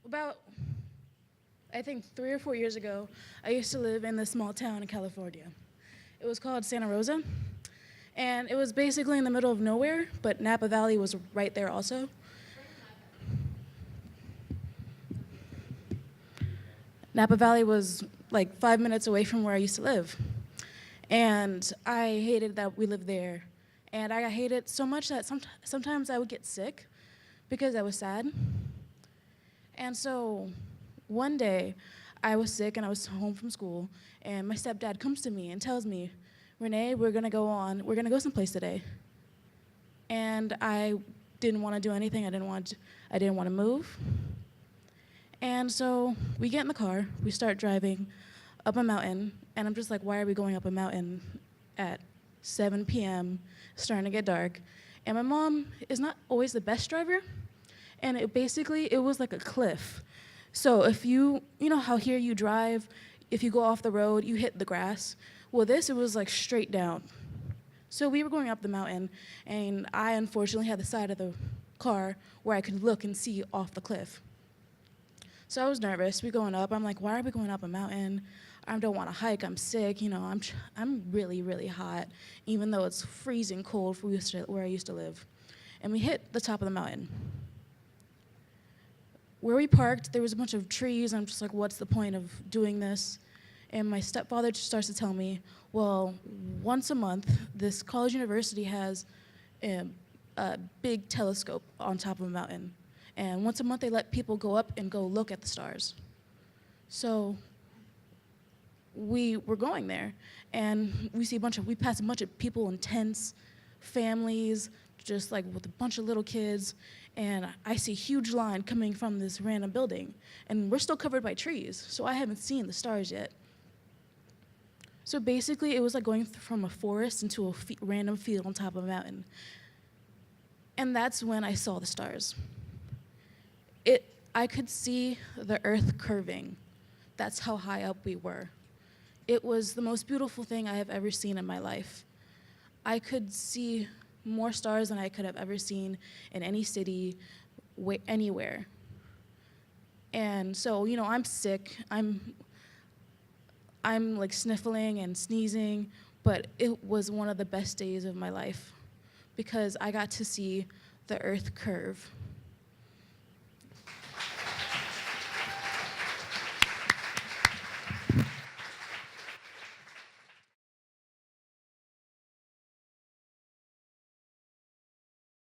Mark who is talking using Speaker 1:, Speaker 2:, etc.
Speaker 1: About, I think 3 or 4 years ago, I used to live in this small town in California. It was called Santa Rosa, and it was basically in the middle of nowhere, but Napa Valley was right there also. Napa Valley was like 5 minutes away from where I used to live. And I hated that we lived there. And I hated it so much that sometimes I would get sick because I was sad. And so one day I was sick and I was home from school, and my stepdad comes to me and tells me, Renee, we're gonna go someplace today. And I didn't want to do anything. I didn't want to move. And so we get in the car, we start driving up a mountain, and I'm just like, why are we going up a mountain at 7 p.m., starting to get dark? And my mom is not always the best driver, and it was like a cliff. So if you know how here you drive, if you go off the road, you hit the grass. Well, it was like straight down. So we were going up the mountain, and I unfortunately had the side of the car where I could look and see off the cliff. So I was nervous. We're going up. I'm like, why are we going up a mountain? I don't want to hike. I'm sick. I'm really, really hot, even though it's freezing cold for where I used to live. And we hit the top of the mountain. Where we parked, there was a bunch of trees. I'm just like, what's the point of doing this? And my stepfather just starts to tell me, well, once a month, this college university has a big telescope on top of a mountain. And once a month, they let people go up and go look at the stars. So we were going there, and we passed a bunch of people in tents, families, just like with a bunch of little kids, and I see a huge line coming from this random building, and we're still covered by trees, so I haven't seen the stars yet. So basically, it was like going from a forest into a random field on top of a mountain. And that's when I saw the stars. I could see the earth curving. That's how high up we were. It was the most beautiful thing I have ever seen in my life. I could see more stars than I could have ever seen in any city, anywhere. And so, I'm sick. I'm like sniffling and sneezing, but it was one of the best days of my life because I got to see the earth curve.